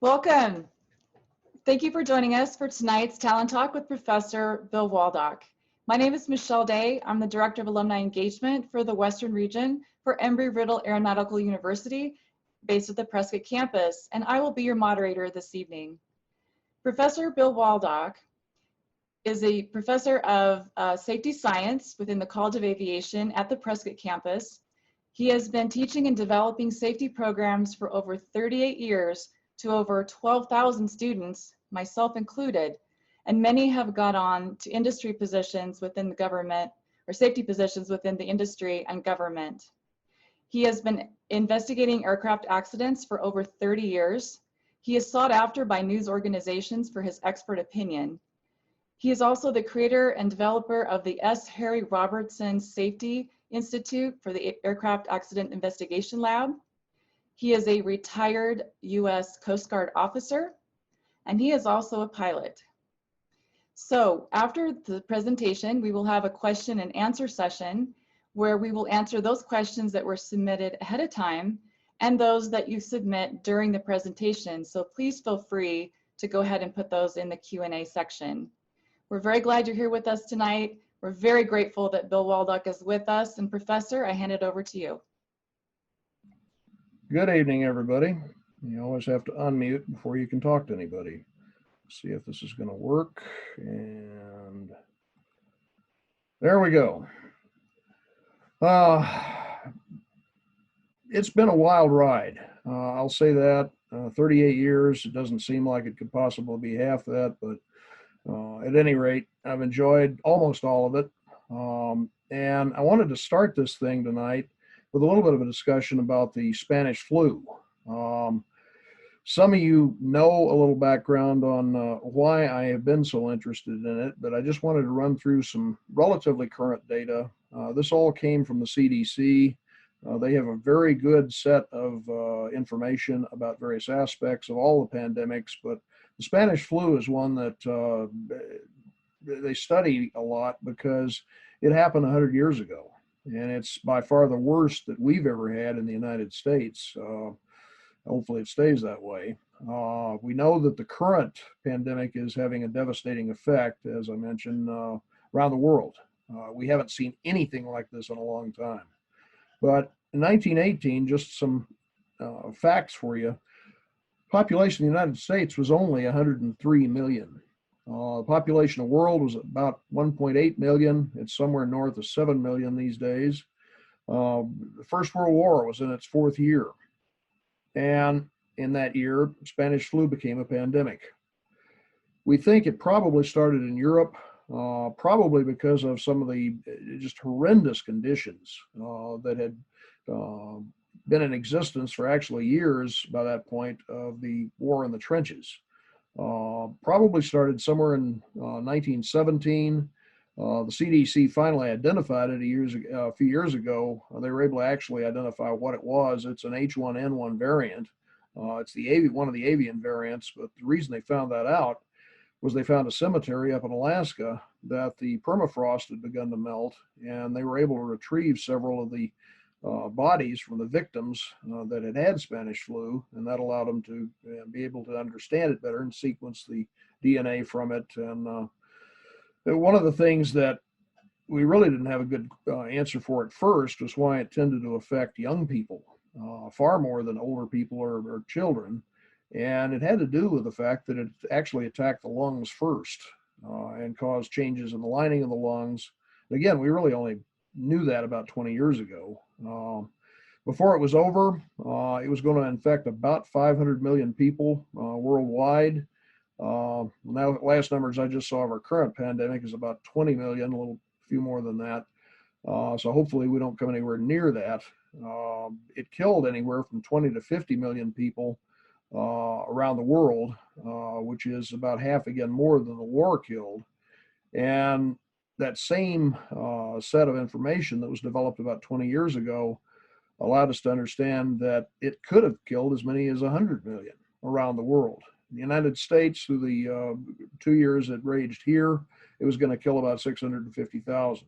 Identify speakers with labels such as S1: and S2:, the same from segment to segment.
S1: Welcome. Thank you for joining us for tonight's Talon Talk with Professor Bill Waldock. My name is Michelle Day. I'm the Director of Alumni Engagement for the Western Region for Embry-Riddle Aeronautical University, based at the Prescott campus, and I will be your moderator this evening. Professor Bill Waldock is a professor of safety science within the College of Aviation at the Prescott campus. He has been teaching and developing safety programs for over 38 years to over 12,000 students, myself included, and many have gone on to industry positions within the government or safety positions within the industry and government. He has been investigating aircraft accidents for over 30 years. He is sought after by news organizations for his expert opinion. He is also the creator and developer of the S. Harry Robertson Safety Institute for the Aircraft Accident Investigation Lab. He is a retired U.S. Coast Guard officer, and he is also a pilot. So after the presentation, we will have a question and answer session where we will answer those questions that were submitted ahead of time and those that you submit during the presentation. So please feel free to go ahead and put those in the Q&A section. We're very glad you're here with us tonight. We're very grateful that Bill Waldock is with us. And Professor, I hand it over to you.
S2: Good evening, everybody. You always have to unmute before you can talk to anybody. See if this is going to work. And there we go. It's been a wild ride. I'll say that. 38 years, it doesn't seem like it could possibly be half that, but at any rate, I've enjoyed almost all of it. And I wanted to start this thing tonight with a little bit of a discussion about the Spanish flu. Some of you know a little background on why I have been so interested in it, but I just wanted to run through some relatively current data. This all came from the CDC. They have a very good set of information about various aspects of all the pandemics, but the Spanish flu is one that they study a lot because it happened 100 years ago. And it's by far the worst that we've ever had in the United States. Hopefully it stays that way. We know that the current pandemic is having a devastating effect, as I mentioned, around the world. We haven't seen anything like this in a long time. But in 1918, just some facts for you, population of the United States was only 103 million. The population of the world was about 1.8 million. It's somewhere north of 7 million these days. The First World War was in its fourth year. And in that year, Spanish flu became a pandemic. We think it probably started in Europe, probably because of some of the just horrendous conditions that had been in existence for actually years by that point of the war in the trenches. Probably started somewhere in 1917. The CDC finally identified it a few years ago. They were able to actually identify what it was. It's an H1N1 variant. It's one of the avian variants, but the reason they found that out was they found a cemetery up in Alaska that the permafrost had begun to melt, and they were able to retrieve several of the bodies from the victims that had had Spanish flu, and that allowed them to be able to understand it better and sequence the DNA from it. And one of the things that we really didn't have a good answer for at first was why it tended to affect young people far more than older people or children. And it had to do with the fact that it actually attacked the lungs first and caused changes in the lining of the lungs. Again, we really only knew that about 20 years ago. Before it was over, it was going to infect about 500 million people worldwide. Now, last numbers I just saw of our current pandemic is about 20 million, a few more than that. So hopefully we don't come anywhere near that. It killed anywhere from 20 to 50 million people around the world, which is about half again more than the war killed. And that same set of information that was developed about 20 years ago allowed us to understand that it could have killed as many as 100 million around the world. In the United States, through the 2 years it raged here, it was going to kill about 650,000.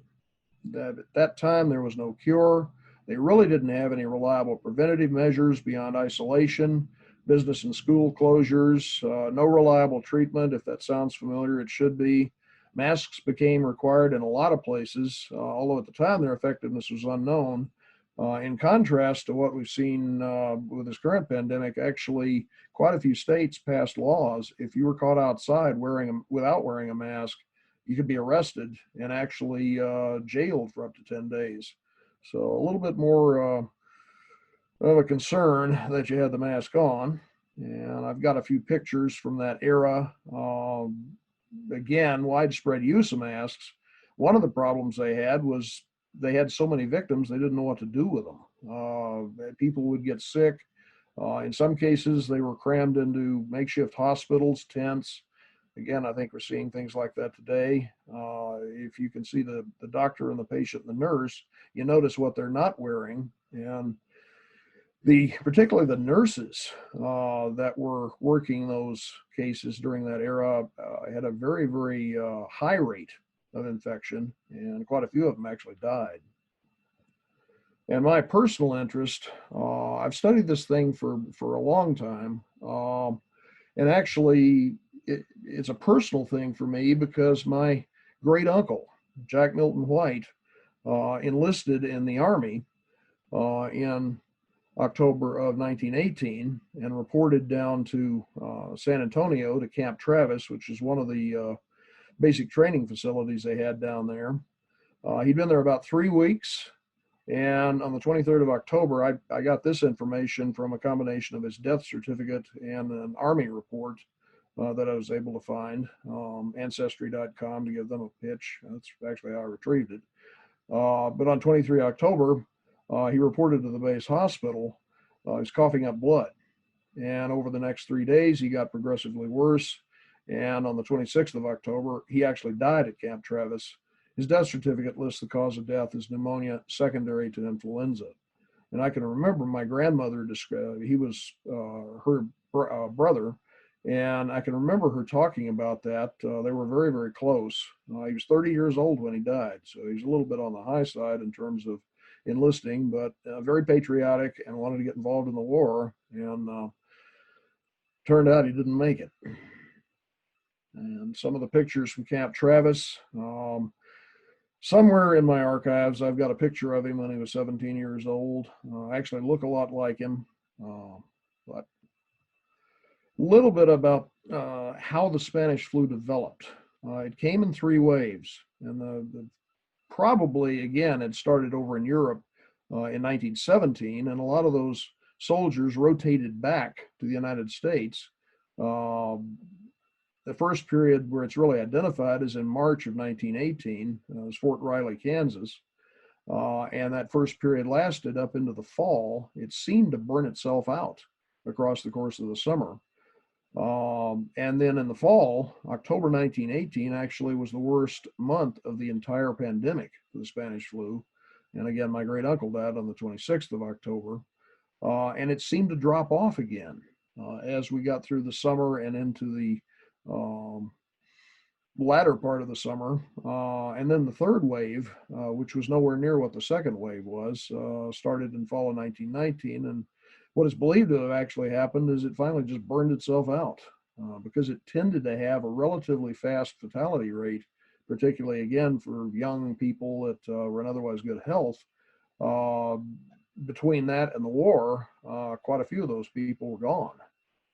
S2: At that time, there was no cure. They really didn't have any reliable preventative measures beyond isolation. business and school closures, no reliable treatment. If that sounds familiar, it should be. Masks became required in a lot of places, although at the time their effectiveness was unknown. In contrast to what we've seen with this current pandemic, actually quite a few states passed laws. If you were caught outside without wearing a mask, you could be arrested and actually jailed for up to 10 days. So a little bit more of a concern that you had the mask on. And I've got a few pictures from that era. Again, widespread use of masks. One of the problems they had was they had so many victims, they didn't know what to do with them. People would get sick. In some cases, they were crammed into makeshift hospitals, tents. Again, I think we're seeing things like that today. If you can see the doctor and the patient and the nurse, you notice what they're not wearing. And particularly the nurses that were working those cases during that era had a very, very high rate of infection, and quite a few of them actually died. And my personal interest, I've studied this thing for a long time, and actually it's a personal thing for me because my great uncle, Jack Milton White, enlisted in the Army in October of 1918 and reported down to San Antonio to Camp Travis, which is one of the basic training facilities they had down there. He'd been there about 3 weeks, and on the 23rd of October, I got this information from a combination of his death certificate and an Army report that I was able to find, Ancestry.com, to give them a pitch. That's actually how I retrieved it. But on 23 October, he reported to the base hospital, he was coughing up blood. And over the next 3 days, he got progressively worse. And on the 26th of October, he actually died at Camp Travis. His death certificate lists the cause of death as pneumonia secondary to influenza. And I can remember my grandmother described, he was her brother, and I can remember her talking about that. They were very, very close. He was 30 years old when he died, so he's a little bit on the high side in terms of enlisting, but very patriotic and wanted to get involved in the war, and turned out he didn't make it. And some of the pictures from Camp Travis, somewhere in my archives, I've got a picture of him when he was 17 years old. Actually look a lot like him, but a little bit about how the Spanish flu developed. It came in 3 waves, and probably, again, it started over in Europe in 1917, and a lot of those soldiers rotated back to the United States. The first period where it's really identified is in March of 1918. It was Fort Riley, Kansas. And that first period lasted up into the fall. It seemed to burn itself out across the course of the summer. And then in the fall, October 1918 actually was the worst month of the entire pandemic for the Spanish flu. And again, my great uncle died on the 26th of October. And it seemed to drop off again as we got through the summer and into the latter part of the summer. And then the third wave, which was nowhere near what the second wave was, started in fall of 1919. And what is believed to have actually happened is it finally just burned itself out because it tended to have a relatively fast fatality rate, particularly again for young people that were in otherwise good health. Between that and the war, quite a few of those people were gone.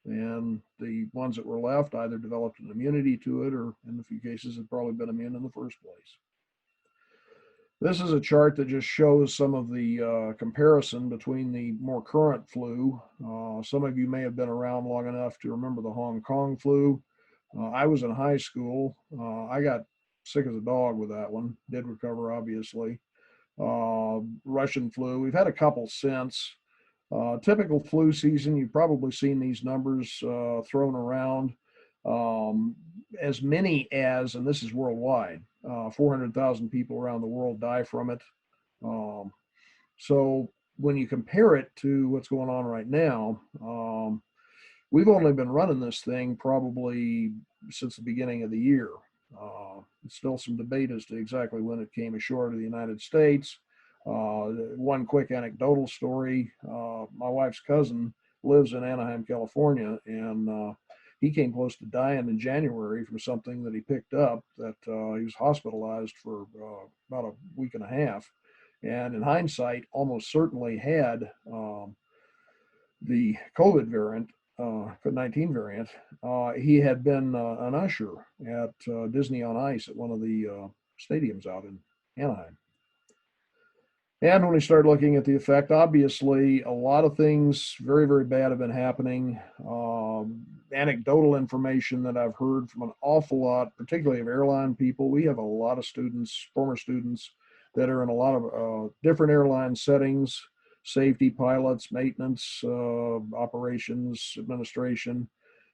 S2: And the ones that were left either developed an immunity to it or in a few cases had probably been immune in the first place. This is a chart that just shows some of the comparison between the more current flu. Some of you may have been around long enough to remember the Hong Kong flu. I was in high school. I got sick as a dog with that one. Did recover, obviously. Russian flu. We've had a couple since. Typical flu season, you've probably seen these numbers thrown around. As many as, and this is worldwide, 400,000 people around the world die from it. So when you compare it to what's going on right now, we've only been running this thing probably since the beginning of the year. There's still some debate as to exactly when it came ashore to the United States. One quick anecdotal story, my wife's cousin lives in Anaheim, California, and he came close to dying in January from something that he picked up that he was hospitalized for about a week and a half. And in hindsight, almost certainly had the COVID variant, COVID-19 variant. He had been an usher at Disney on Ice at one of the stadiums out in Anaheim. And when we start looking at the effect, obviously a lot of things very, very bad have been happening. Anecdotal information that I've heard from an awful lot, particularly of airline people. We have a lot of students, former students, that are in a lot of different airline settings, safety, pilots, maintenance, operations, administration,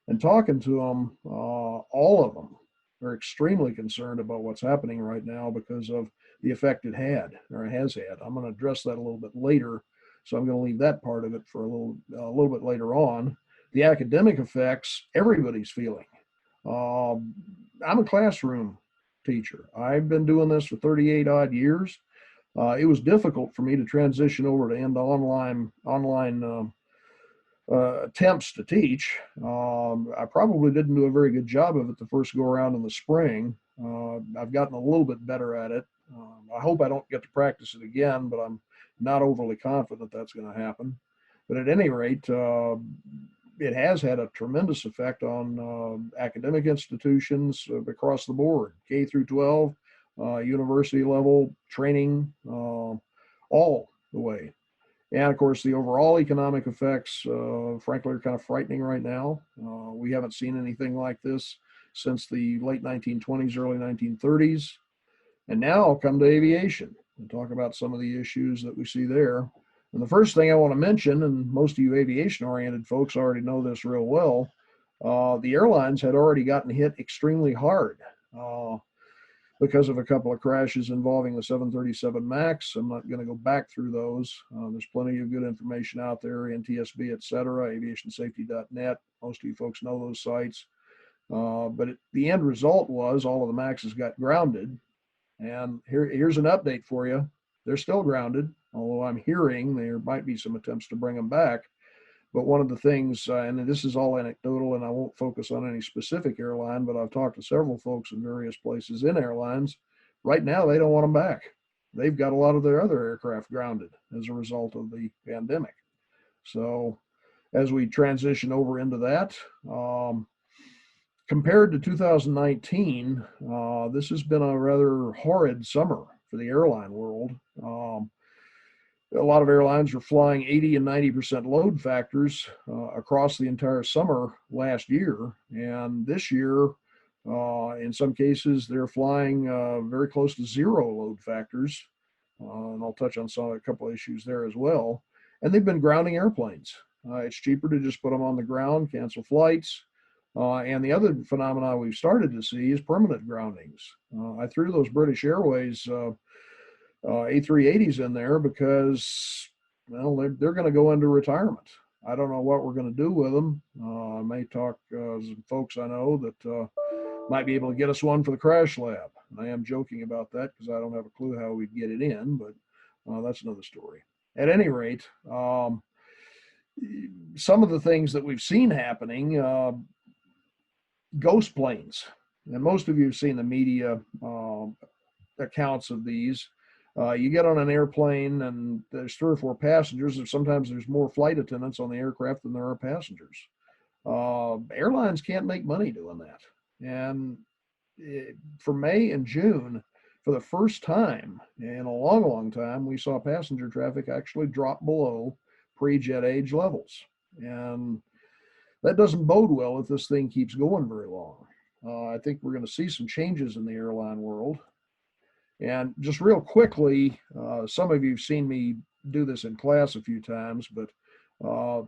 S2: and talking to them, all of them are extremely concerned about what's happening right now because of the effect it had or it has had. I'm going to address that a little bit later, so I'm going to leave that part of it for a little bit later on. The academic effects, everybody's feeling. I'm a classroom teacher. I've been doing this for 38 odd years. It was difficult for me to transition over to online attempts to teach. I probably didn't do a very good job of it the first go around in the spring. I've gotten a little bit better at it. I hope I don't get to practice it again, but I'm not overly confident that's going to happen. But at any rate, it has had a tremendous effect on academic institutions across the board, K through 12, university level, training, all the way. And of course, the overall economic effects, frankly, are kind of frightening right now. We haven't seen anything like this since the late 1920s, early 1930s. And now I'll come to aviation and talk about some of the issues that we see there. And the first thing I want to mention, and most of you aviation-oriented folks already know this real well, the airlines had already gotten hit extremely hard because of a couple of crashes involving the 737 MAX. I'm not going to go back through those. There's plenty of good information out there, NTSB, et cetera, aviationsafety.net. Most of you folks know those sites. But the end result was all of the MAXs got grounded. And here's an update for you. They're still grounded, although I'm hearing there might be some attempts to bring them back. But one of the things, and this is all anecdotal, and I won't focus on any specific airline, but I've talked to several folks in various places in airlines. Right now, they don't want them back. They've got a lot of their other aircraft grounded as a result of the pandemic. So as we transition over into that, compared to 2019, this has been a rather horrid summer for the airline world. A lot of airlines were flying 80 and 90% load factors across the entire summer last year. And this year, in some cases, they're flying very close to zero load factors. And I'll touch on a couple of issues there as well. And they've been grounding airplanes. It's cheaper to just put them on the ground, cancel flights. And the other phenomena we've started to see is permanent groundings. I threw those British Airways A380s in there because, well, they're going to go into retirement. I don't know what we're going to do with them. I may talk to some folks I know that might be able to get us one for the crash lab. And I am joking about that because I don't have a clue how we'd get it in, but that's another story. At any rate, some of the things that we've seen happening, ghost planes. And most of you have seen the media accounts of these. You get on an airplane and there's 3 or 4 passengers, and sometimes there's more flight attendants on the aircraft than there are passengers. Airlines can't make money doing that. And for May and June, for the first time in a long, long time, we saw passenger traffic actually drop below pre-jet age levels. And that doesn't bode well if this thing keeps going very long. I think we're going to see some changes in the airline world. And just real quickly, some of you have seen me do this in class a few times, but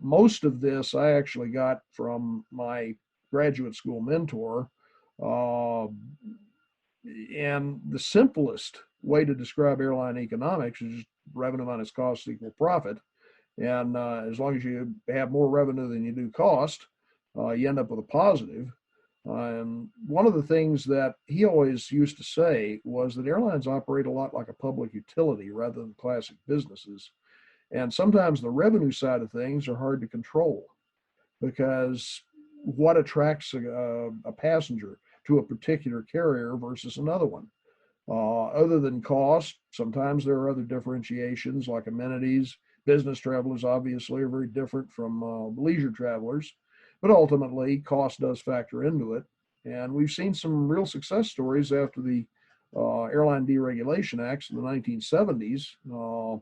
S2: most of this I actually got from my graduate school mentor. And the simplest way to describe airline economics is just revenue minus cost equal profit. And as long as you have more revenue than you do cost, you end up with a positive. And one of the things that he always used to say was that airlines operate a lot like a public utility rather than classic businesses. And sometimes the revenue side of things are hard to control because what attracts a passenger to a particular carrier versus another one? Other than cost, sometimes there are other differentiations like amenities. Business travelers obviously are very different from leisure travelers, but ultimately cost does factor into it. And we've seen some real success stories after the Airline Deregulation Acts in the 1970s.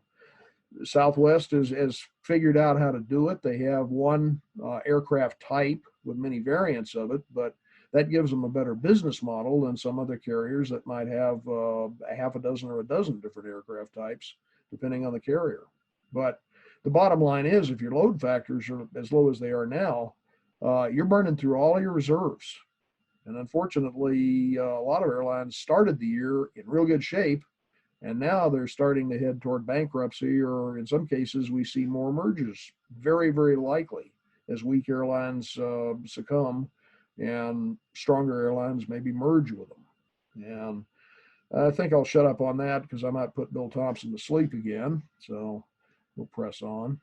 S2: Southwest has figured out how to do it. They have one aircraft type with many variants of it, but that gives them a better business model than some other carriers that might have a half a dozen or a dozen different aircraft types, depending on the carrier. But the bottom line is, if your load factors are as low as they are now, you're burning through all your reserves. And unfortunately, a lot of airlines started the year in real good shape, and now they're starting to head toward bankruptcy, or in some cases, we see more mergers, very, very likely, as weak airlines succumb and stronger airlines maybe merge with them. And I think I'll shut up on that because I might put Bill Thompson to sleep again. So we'll press on.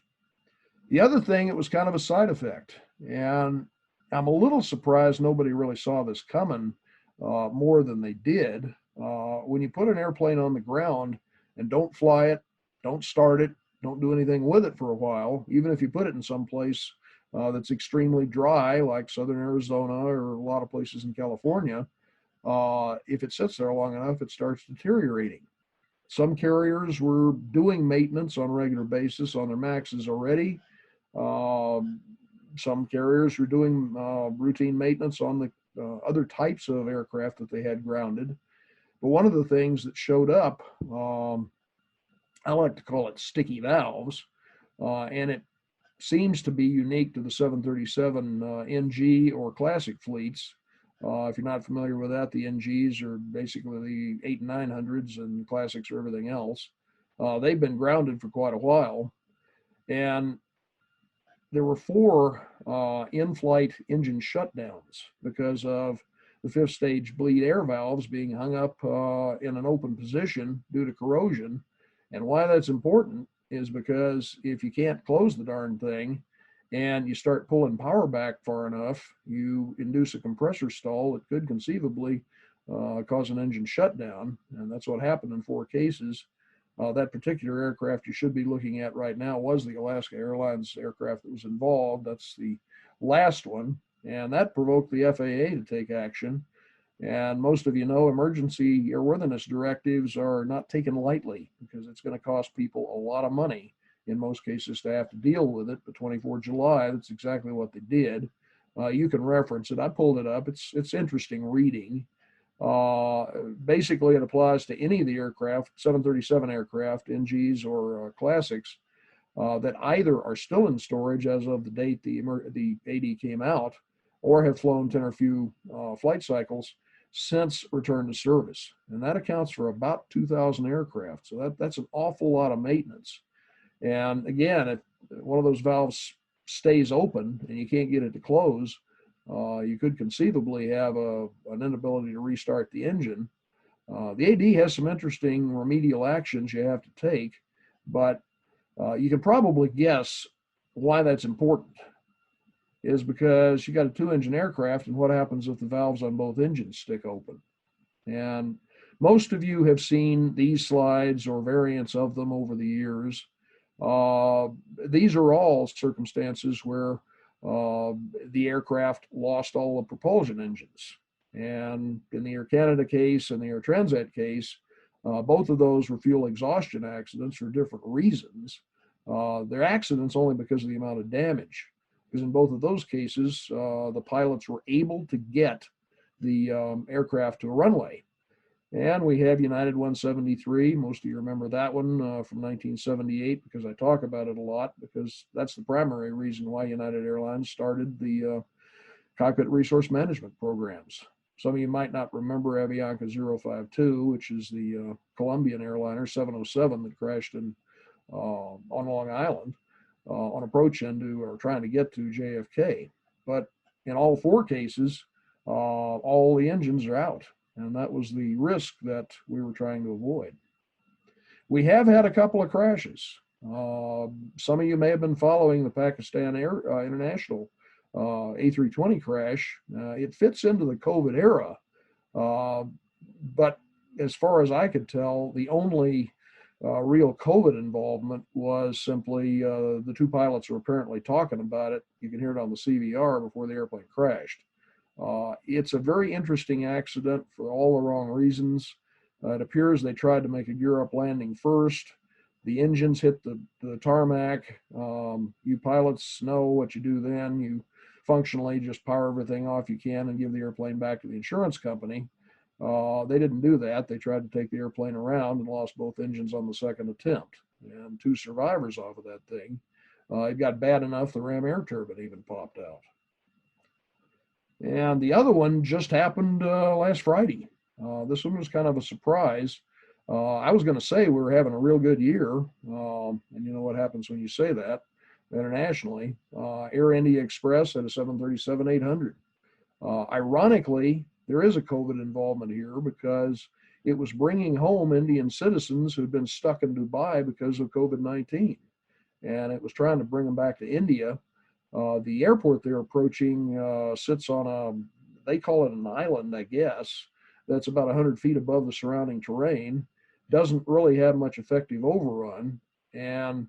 S2: The other thing, it was kind of a side effect. And I'm a little surprised nobody really saw this coming more than they did. When you put an airplane on the ground and don't fly it, don't start it, don't do anything with it for a while, even if you put it in some place that's extremely dry, like southern Arizona or a lot of places in California, if it sits there long enough, it starts deteriorating. Some carriers were doing maintenance on a regular basis on their MAXs already. Some carriers were doing routine maintenance on the other types of aircraft that they had grounded. But one of the things that showed up, I like to call it sticky valves, and it seems to be unique to the 737 NG or classic fleets. If you're not familiar with that, the NGs are basically the 8 and 900s, and the classics are everything else. They've been grounded for quite a while, and there were 4 in-flight engine shutdowns because of the 5th stage bleed air valves being hung up in an open position due to corrosion. And why that's important is because if you can't close the darn thing and you start pulling power back far enough, you induce a compressor stall that could conceivably cause an engine shutdown. And that's what happened in 4 cases. That particular aircraft you should be looking at right now was the Alaska Airlines aircraft that was involved. That's the last one. And that provoked the FAA to take action. And most of you know, emergency airworthiness directives are not taken lightly because it's going to cost people a lot of money in most cases to have to deal with it. But 24 July, that's exactly what they did. You can reference it. I pulled it up. It's interesting reading. Basically, it applies to any of the aircraft, 737 aircraft, NGs or classics, that either are still in storage as of the date the AD came out, or have flown 10 or few flight cycles since return to service. And that accounts for about 2,000 aircraft. So that's an awful lot of maintenance. And again, if one of those valves stays open and you can't get it to close, you could conceivably have an inability to restart the engine. The AD has some interesting remedial actions you have to take, but you can probably guess why that's important. Is because you got a 2-engine aircraft, and what happens if the valves on both engines stick open? And most of you have seen these slides or variants of them over the years. These are all circumstances where the aircraft lost all the propulsion engines. And in the Air Canada case and the Air Transat case, both of those were fuel exhaustion accidents for different reasons. They're accidents only because of the amount of damage. Because in both of those cases, the pilots were able to get the aircraft to a runway. And we have United 173. Most of you remember that one from 1978 because I talk about it a lot, because that's the primary reason why United Airlines started the cockpit resource management programs. Some of you might not remember Avianca 052, which is the Colombian airliner 707 that crashed on Long Island. On approach into or trying to get to JFK. But in all 4 cases, all the engines are out. And that was the risk that we were trying to avoid. We have had a couple of crashes. Some of you may have been following the Pakistan International A320 crash. It fits into the COVID era, but as far as I could tell, the only real COVID involvement was simply the two pilots were apparently talking about it. You can hear it on the CVR before the airplane crashed. It's a very interesting accident for all the wrong reasons. It appears they tried to make a gear-up landing first. The engines hit the tarmac. You pilots know what you do then. You functionally just power everything off you can and give the airplane back to the insurance company. They didn't do that. They tried to take the airplane around and lost both engines on the second attempt. And two survivors off of that thing. It got bad enough the ram air turbine even popped out. And the other one just happened last Friday. This one was kind of a surprise. I was going to say we were having a real good year, and you know what happens when you say that internationally. Air India Express had a 737-800. Ironically, there is a COVID involvement here because it was bringing home Indian citizens who'd been stuck in Dubai because of COVID-19, and it was trying to bring them back to India. The airport they're approaching sits on they call it an island, I guess, that's about 100 feet above the surrounding terrain. Doesn't really have much effective overrun, and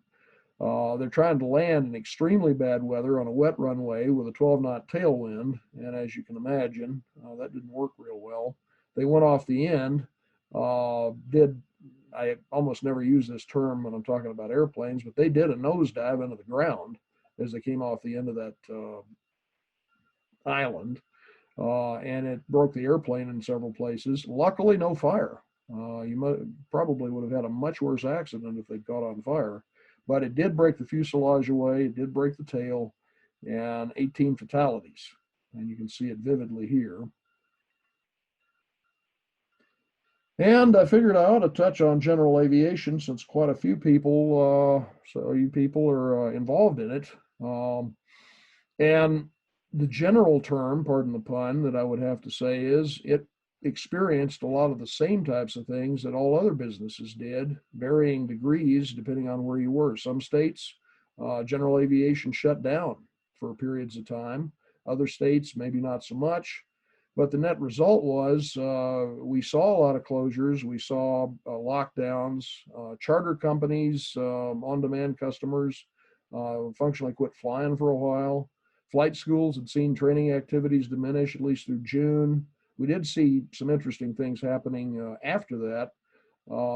S2: they're trying to land in extremely bad weather on a wet runway with a 12-knot tailwind, and as you can imagine, that didn't work real well. They went off the end. I almost never use this term when I'm talking about airplanes, but they did a nosedive into the ground as they came off the end of that island, and it broke the airplane in several places. Luckily, no fire. Probably would have had a much worse accident if they'd caught on fire, but it did break the fuselage away. It did break the tail, and 18 fatalities, and you can see it vividly here. And I figured I ought to touch on general aviation since quite a few people, so you people are involved in it. And the general term, pardon the pun, that I would have to say is it experienced a lot of the same types of things that all other businesses did, varying degrees depending on where you were. Some states, general aviation shut down for periods of time. Other states, maybe not so much. But the net result was we saw a lot of closures. We saw lockdowns. Charter companies, on-demand customers, functionally quit flying for a while. Flight schools had seen training activities diminish, at least through June. We did see some interesting things happening after that.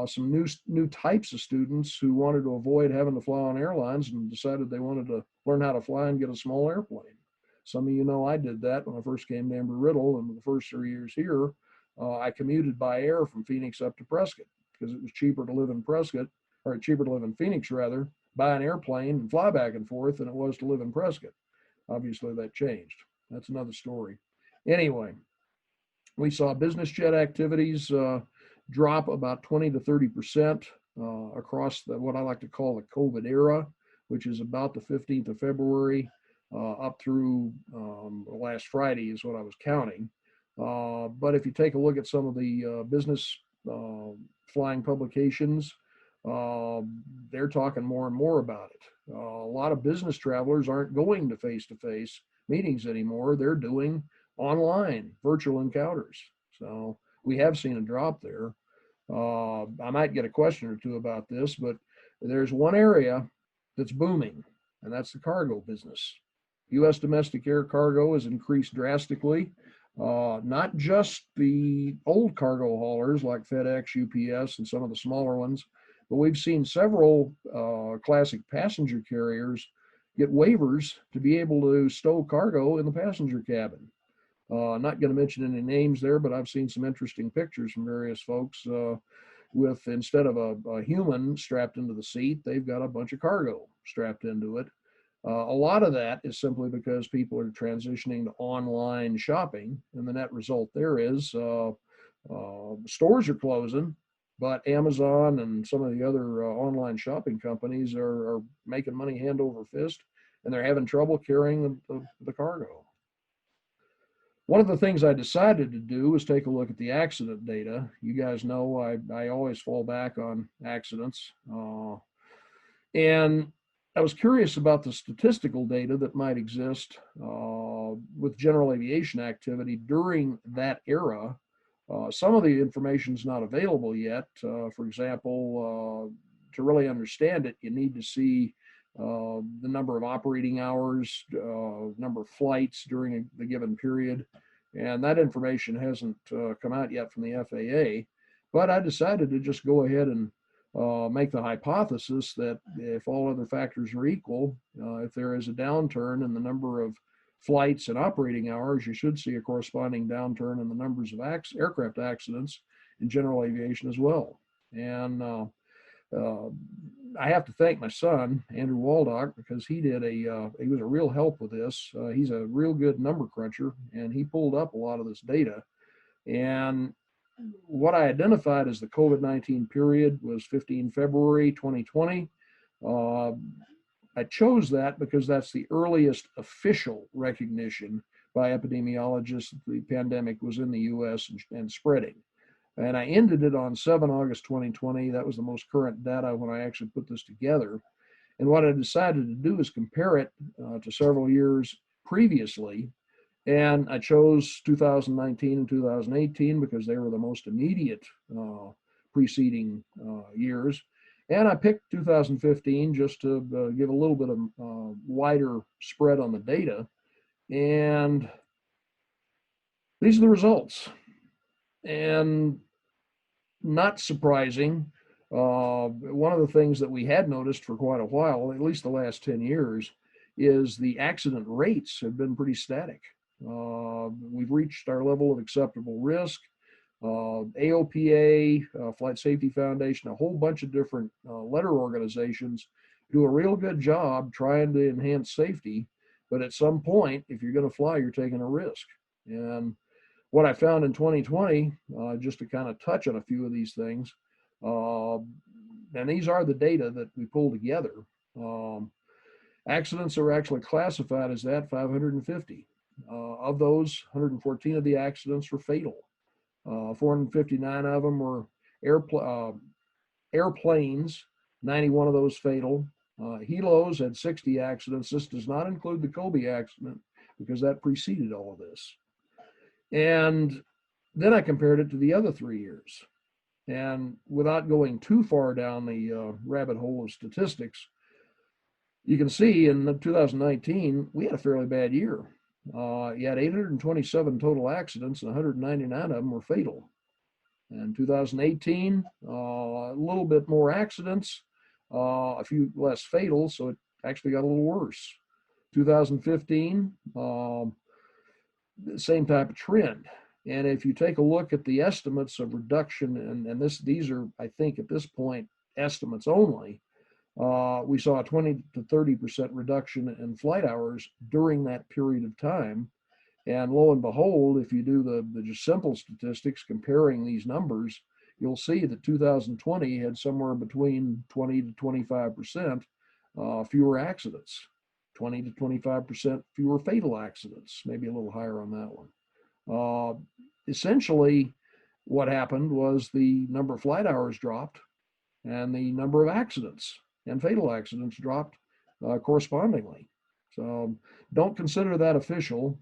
S2: Some new types of students who wanted to avoid having to fly on airlines and decided they wanted to learn how to fly and get a small airplane. Some of you know I did that when I first came to Embry-Riddle, and the first 3 years here, I commuted by air from Phoenix up to Prescott because it was cheaper to live in Prescott, or cheaper to live in Phoenix rather, buy an airplane and fly back and forth than it was to live in Prescott. Obviously that changed. That's another story. Anyway, we saw business jet activities drop about 20 to 30% across what I like to call the COVID era, which is about the 15th of February. Up through last Friday is what I was counting. But if you take a look at some of the business flying publications, they're talking more and more about it. A lot of business travelers aren't going to face-to-face meetings anymore. They're doing online virtual encounters. So we have seen a drop there. I might get a question or two about this, but there's one area that's booming, and that's the cargo business. U.S. domestic air cargo has increased drastically. Not just the old cargo haulers like FedEx, UPS, and some of the smaller ones, but we've seen several classic passenger carriers get waivers to be able to stow cargo in the passenger cabin. Not going to mention any names there, but I've seen some interesting pictures from various folks with, instead of a human strapped into the seat, they've got a bunch of cargo strapped into it. A lot of that is simply because people are transitioning to online shopping, and the net result there is stores are closing, but Amazon and some of the other online shopping companies are making money hand over fist, and they're having trouble carrying the cargo. One of the things I decided to do was take a look at the accident data. You guys know I always fall back on accidents. And I was curious about the statistical data that might exist with general aviation activity during that era. Some of the information is not available yet. For example, to really understand it, you need to see the number of operating hours, number of flights during the given period. And that information hasn't come out yet from the FAA. But I decided to just go ahead and make the hypothesis that if all other factors are equal, if there is a downturn in the number of flights and operating hours, you should see a corresponding downturn in the numbers of aircraft accidents in general aviation as well. And I have to thank my son, Andrew Waldock, because he was a real help with this. He's a real good number cruncher, and he pulled up a lot of this data. And what I identified as the COVID-19 period was 15 February 2020. I chose that because that's the earliest official recognition by epidemiologists that the pandemic was in the US and spreading. And I ended it on 7 August 2020. That was the most current data when I actually put this together. And what I decided to do is compare it to several years previously. And I chose 2019 and 2018 because they were the most immediate preceding years. And I picked 2015 just to give a little bit of wider spread on the data. And these are the results. And not surprising, one of the things that we had noticed for quite a while, at least the last 10 years, is the accident rates have been pretty static. We've reached our level of acceptable risk. AOPA, Flight Safety Foundation, a whole bunch of different letter organizations do a real good job trying to enhance safety. But at some point, if you're going to fly, you're taking a risk. And what I found in 2020, just to kind of touch on a few of these things, and these are the data that we pulled together. Accidents are actually classified as that 550. Of those, 114 of the accidents were fatal. 459 of them were airplanes, 91 of those fatal. Helos had 60 accidents. This does not include the Kobe accident because that preceded all of this. And then I compared it to the other 3 years. And without going too far down the rabbit hole of statistics, you can see in 2019, we had a fairly bad year. You had 827 total accidents and 199 of them were fatal. In 2018, a little bit more accidents, a few less fatal, so it actually got a little worse. 2015, same type of trend. And if you take a look at the estimates of reduction, and these are, I think, at this point, estimates only, we saw a 20 to 30% reduction in flight hours during that period of time. And lo and behold, if you do the just simple statistics comparing these numbers, you'll see that 2020 had somewhere between 20 to 25% fewer accidents, 20 to 25% fewer fatal accidents, maybe a little higher on that one. Essentially, what happened was the number of flight hours dropped and the number of accidents and fatal accidents dropped correspondingly. So don't consider that official,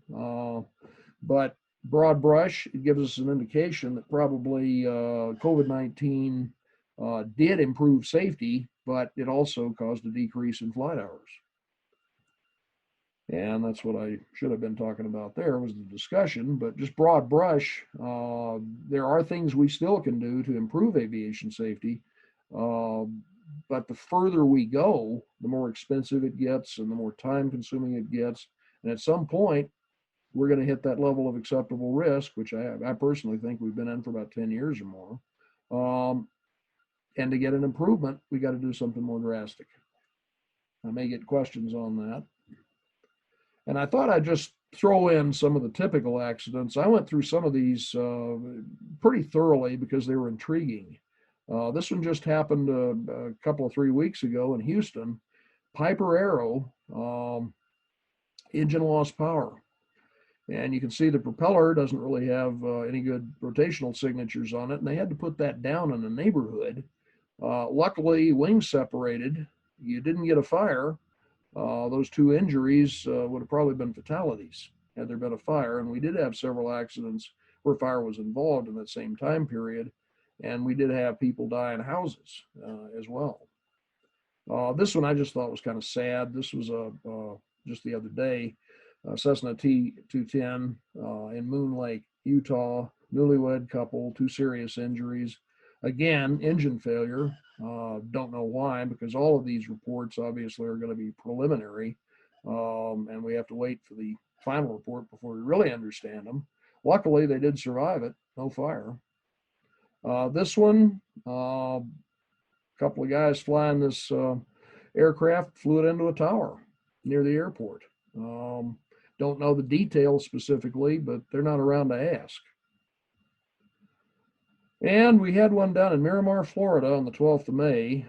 S2: but broad brush, it gives us an indication that probably COVID-19 did improve safety, but it also caused a decrease in flight hours. And that's what I should have been talking about there was the discussion, but just broad brush, there are things we still can do to improve aviation safety. But the further we go, the more expensive it gets and the more time consuming it gets. And at some point, we're going to hit that level of acceptable risk, which I personally think we've been in for about 10 years or more. And to get an improvement, we got to do something more drastic. I may get questions on that. And I thought I'd just throw in some of the typical accidents. I went through some of these pretty thoroughly because they were intriguing. This one just happened a couple of 3 weeks ago in Houston. Piper Arrow, engine lost power. And you can see the propeller doesn't really have any good rotational signatures on it. And they had to put that down in the neighborhood. Luckily, wings separated. you didn't get a fire, those two injuries would have probably been fatalities had there been a fire. And we did have several accidents where fire was involved in that same time period. And we did have people die in houses as well. This one I just thought was kind of sad. This was just the other day, Cessna T210 in Moon Lake, Utah, newlywed couple, 2 serious injuries. Again, engine failure. Don't know why, because all of these reports obviously are going to be preliminary, and we have to wait for the final report before we really understand them. Luckily, they did survive it, no fire. This one, a couple of guys flying this aircraft flew it into a tower near the airport. Don't know the details specifically, but they're not around to ask. And we had one down in Miramar, Florida on the 12th of May.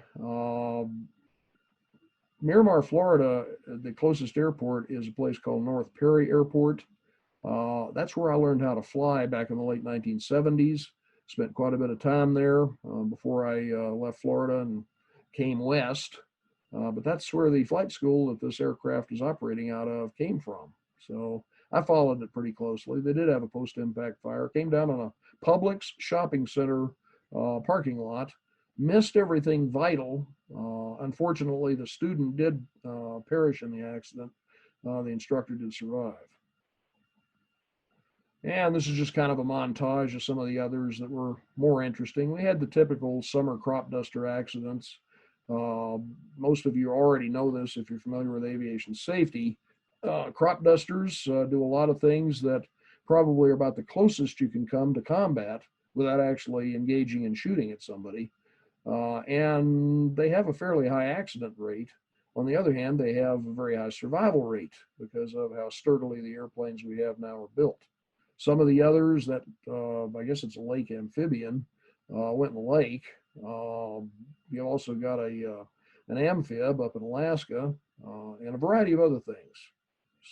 S2: Miramar, Florida, the closest airport is a place called North Perry Airport. That's where I learned how to fly back in the late 1970s. Spent quite a bit of time there before I left Florida and came west. But that's where the flight school that this aircraft is operating out of came from. So I followed it pretty closely. They did have a post-impact fire. Came down on a Publix shopping center parking lot. Missed everything vital. Unfortunately, the student did perish in the accident. The instructor did survive. And this is just kind of a montage of some of the others that were more interesting. We had the typical summer crop duster accidents. Most of you already know this if you're familiar with aviation safety. Crop dusters do a lot of things that probably are about the closest you can come to combat without actually engaging in shooting at somebody. And they have a fairly high accident rate. On the other hand, they have a very high survival rate because of how sturdily the airplanes we have now are built. Some of the others that, I guess it's a lake amphibian, went in the lake. You also got an amphib up in Alaska and a variety of other things.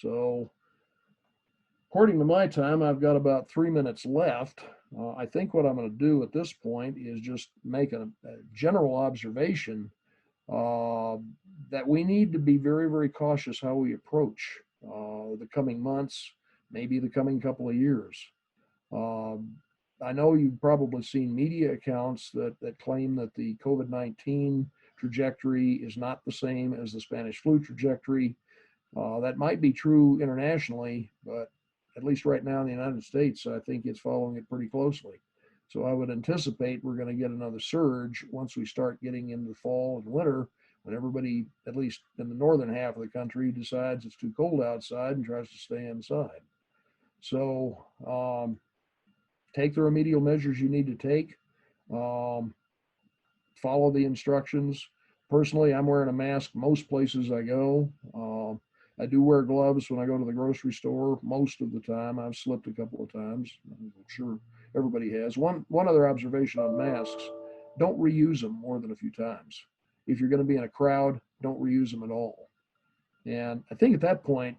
S2: So according to my time, I've got about 3 minutes left. I think what I'm going to do at this point is just make a general observation that we need to be very, very cautious how we approach the coming months, maybe the coming couple of years. I know you've probably seen media accounts that claim that the COVID-19 trajectory is not the same as the Spanish flu trajectory. That might be true internationally, but at least right now in the United States, I think it's following it pretty closely. So I would anticipate we're going to get another surge once we start getting into fall and winter, when everybody, at least in the northern half of the country, decides it's too cold outside and tries to stay inside. So take the remedial measures you need to take. Follow the instructions. Personally, I'm wearing a mask most places I go. I do wear gloves when I go to the grocery store most of the time. I've slipped a couple of times. I'm sure everybody has. One other observation on masks: don't reuse them more than a few times. If you're going to be in a crowd, don't reuse them at all. And I think at that point,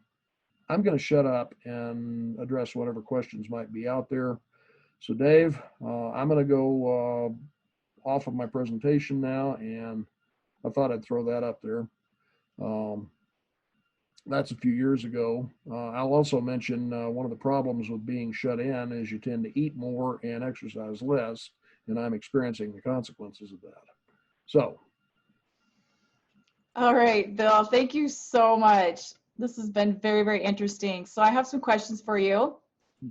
S2: I'm going to shut up and address whatever questions might be out there. So Dave, I'm going to go off of my presentation now, and I thought I'd throw that up there. That's a few years ago. I'll also mention one of the problems with being shut in is you tend to eat more and exercise less, and I'm experiencing the consequences of that. So.
S1: All right, Bill, thank you so much. This has been very, very interesting. So I have some questions for you.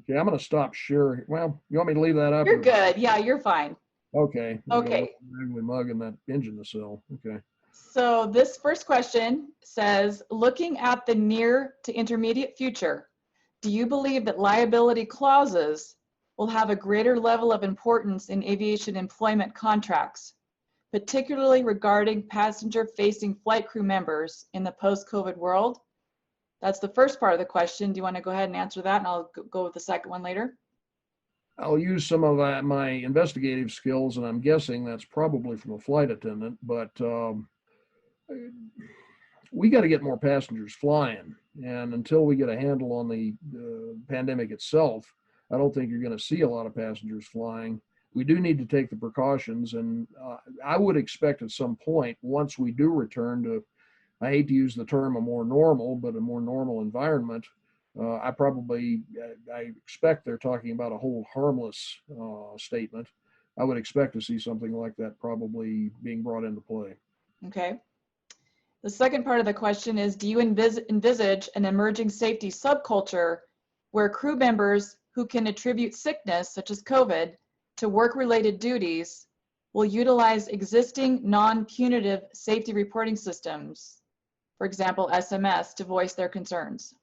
S2: Okay, I'm going to stop sharing. Well, you want me to leave that up?
S1: You're good. Yeah, you're fine.
S2: Okay.
S1: Okay.
S2: Ugly mug in that engine to sell. Okay.
S1: So this first question says, looking at the near to intermediate future, do you believe that liability clauses will have a greater level of importance in aviation employment contracts, particularly regarding passenger-facing flight crew members in the post-COVID world? That's the first part of the question. Do you want to go ahead and answer that, and I'll go with the second one later?
S2: I'll use some of my investigative skills, and I'm guessing that's probably from a flight attendant, but we got to get more passengers flying. And until we get a handle on the pandemic itself, I don't think you're going to see a lot of passengers flying. we do need to take the precautions. And I would expect at some point, once we do return to, I hate to use the term a more normal, but a more normal environment, I expect they're talking about a hold harmless statement. I would expect to see something like that probably being brought into play.
S1: Okay. The second part of the question is, do you envisage an emerging safety subculture where crew members who can attribute sickness, such as COVID, to work-related duties will utilize existing non-punitive safety reporting systems, for example, SMS, to voice their concerns?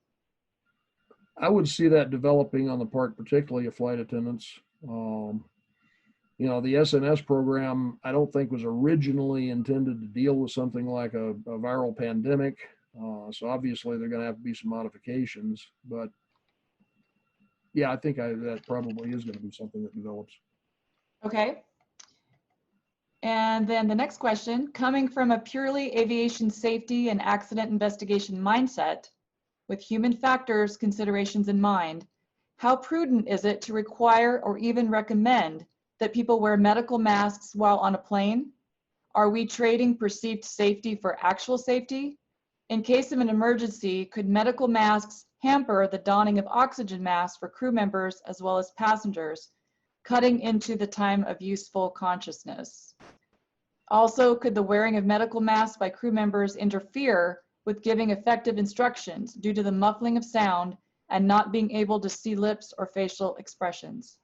S2: I would see that developing on the part, particularly of flight attendants. The SNS program, I don't think was originally intended to deal with something like a viral pandemic. So obviously there are going to have to be some modifications, but yeah, I think that probably is going to be something that develops.
S1: Okay. And then the next question, coming from a purely aviation safety and accident investigation mindset, with human factors considerations in mind, how prudent is it to require or even recommend that people wear medical masks while on a plane? Are we trading perceived safety for actual safety? In case of an emergency, could medical masks hamper the donning of oxygen masks for crew members as well as passengers, cutting into the time of useful consciousness? Also, could the wearing of medical masks by crew members interfere with giving effective instructions due to the muffling of sound and not being able to see lips or facial expressions?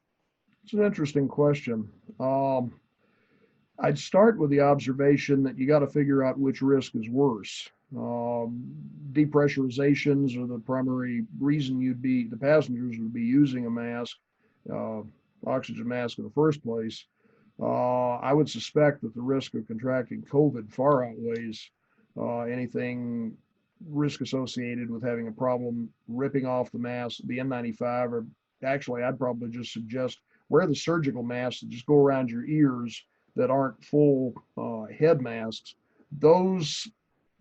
S2: It's an interesting question. I'd start with the observation that you got to figure out which risk is worse. Depressurizations are the primary reason the passengers would be using a mask, oxygen mask in the first place. I would suspect that the risk of contracting COVID far outweighs anything risk associated with having a problem ripping off the mask, the N95, or actually I'd probably just suggest wear the surgical masks that just go around your ears that aren't full head masks. Those,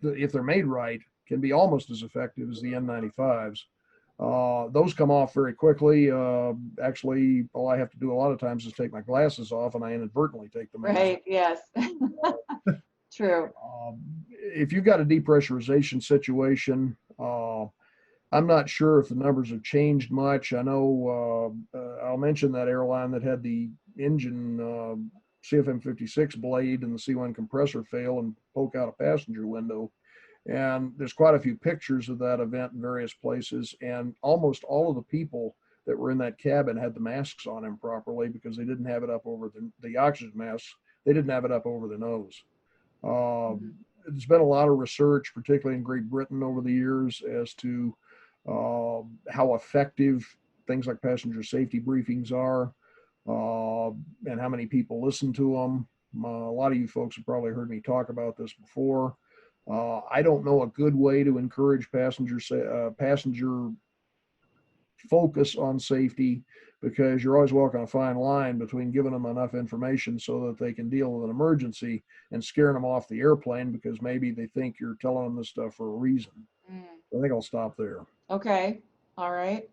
S2: if they're made right, can be almost as effective as the N95s. Those come off very quickly. Actually, all I have to do a lot of times is take my glasses off and I inadvertently take them off.
S1: Right, yes. True.
S2: If you've got a depressurization situation, I'm not sure if the numbers have changed much. I know I'll mention that airline that had the engine CFM56 blade and the C1 compressor fail and poke out a passenger window. And there's quite a few pictures of that event in various places. And almost all of the people that were in that cabin had the masks on improperly because they didn't have it up over the oxygen masks. They didn't have it up over their nose. There's been a lot of research, particularly in Great Britain over the years, as to how effective things like passenger safety briefings are and how many people listen to them. A lot of you folks have probably heard me talk about this before. I don't know a good way to encourage passenger focus on safety, because you're always walking a fine line between giving them enough information so that they can deal with an emergency and scaring them off the airplane because maybe they think you're telling them this stuff for a reason. I think I'll stop there.
S1: Okay, all right.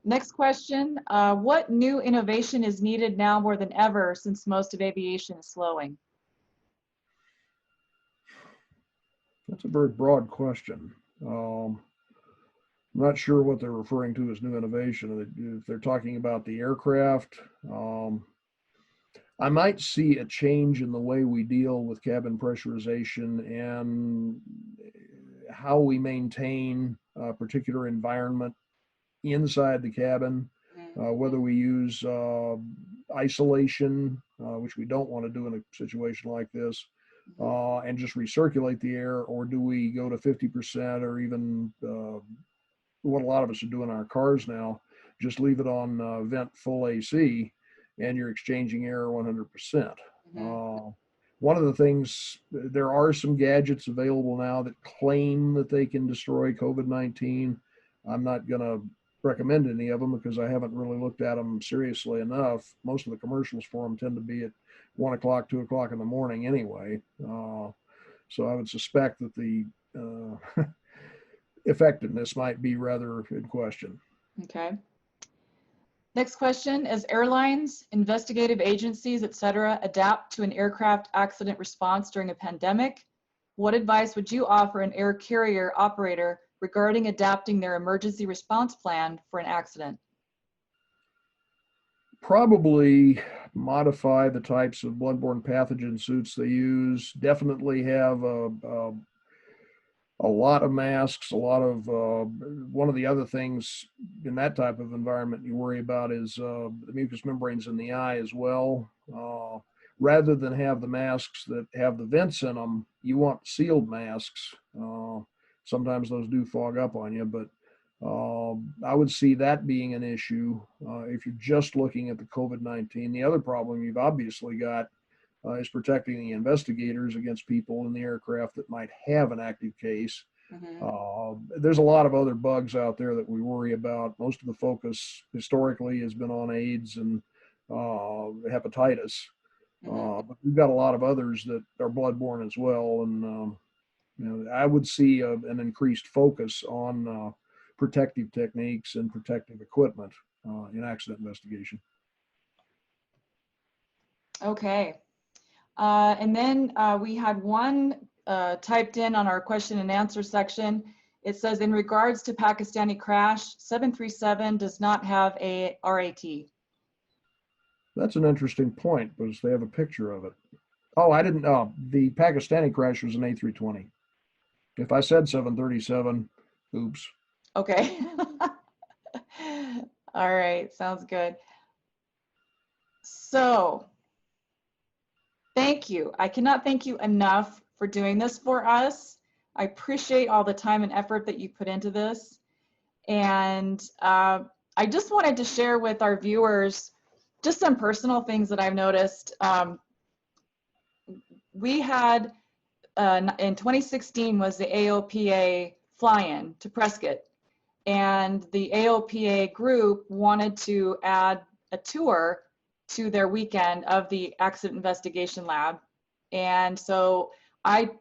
S1: Next question, what new innovation is needed now more than ever since most of aviation is slowing?
S2: That's a very broad question. I'm not sure what they're referring to as new innovation. If they're talking about the aircraft, I might see a change in the way we deal with cabin pressurization and how we maintain a particular environment inside the cabin, whether we use isolation, which we don't want to do in a situation like this, and just recirculate the air, or do we go to 50% or even what a lot of us are doing in our cars now, just leave it on vent full AC and you're exchanging air 100%. One of the things, there are some gadgets available now that claim that they can destroy COVID-19. I'm not going to recommend any of them because I haven't really looked at them seriously enough. Most of the commercials for them tend to be at 1 o'clock, 2 o'clock in the morning anyway. So I would suspect that the effectiveness might be rather in question.
S1: Okay. Next question, as airlines, investigative agencies, et cetera, adapt to an aircraft accident response during a pandemic, what advice would you offer an air carrier operator regarding adapting their emergency response plan for an accident?
S2: Probably modify the types of bloodborne pathogen suits they use. Definitely have a lot of masks, a lot of, one of the other things in that type of environment you worry about is the mucous membranes in the eye as well. Rather than have the masks that have the vents in them, you want sealed masks. Sometimes those do fog up on you, but I would see that being an issue if you're just looking at the COVID-19. The other problem you've obviously got is protecting the investigators against people in the aircraft that might have an active case. There's a lot of other bugs out there that we worry about. Most of the focus historically has been on AIDS and hepatitis. But we've got a lot of others that are bloodborne as well. And you know, I would see an increased focus on protective techniques and protective equipment in accident investigation.
S1: Okay. And then we had one typed in on our question and answer section. It says, in regards to Pakistani crash, 737 does not have a RAT.
S2: That's an interesting point, because they have a picture of it. Oh, I didn't know. The Pakistani crash was an A320. If I said 737, oops.
S1: Okay. All right, sounds good. So, thank you. I cannot thank you enough for doing this for us. I appreciate all the time and effort that you put into this. And I just wanted to share with our viewers just some personal things that I've noticed. We had, in 2016 was the AOPA fly-in to Prescott. And the AOPA group wanted to add a tour to their weekend of the accident investigation lab. And so I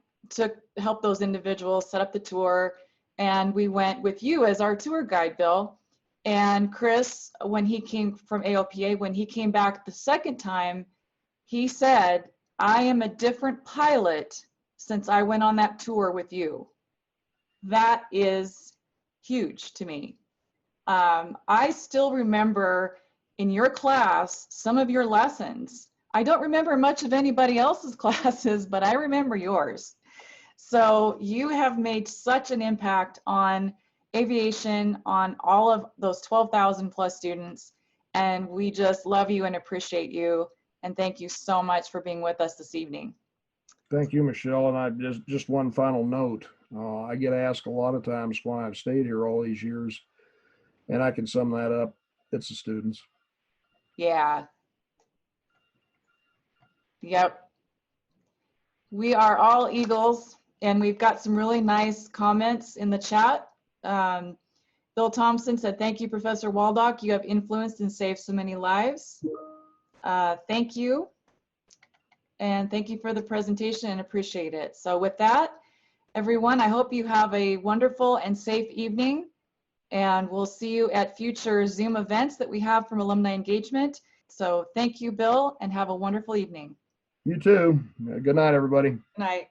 S1: helped those individuals set up the tour, and we went with you as our tour guide, Bill. And Chris, when he came from AOPA, when he came back the second time, he said, I am a different pilot since I went on that tour with you. That is huge to me. I still remember in your class some of your lessons. I don't remember much of anybody else's classes, but I remember yours. So you have made such an impact on aviation, on all of those 12,000 plus students, and we just love you and appreciate you. And thank you so much for being with us this evening.
S2: Thank you, Michelle. And I just one final note. I get asked a lot of times why I've stayed here all these years, and I can sum that up. It's the students.
S1: Yeah. Yep. We are all Eagles, and we've got some really nice comments in the chat. Bill Thompson said, thank you, Professor Waldock. You have influenced and saved so many lives. Thank you. And thank you for the presentation and appreciate it. So with that, everyone, I hope you have a wonderful and safe evening. And we'll see you at future Zoom events that we have from alumni engagement. So thank you, Bill, and have a wonderful evening.
S2: You too. Good night, everybody.
S1: Good night.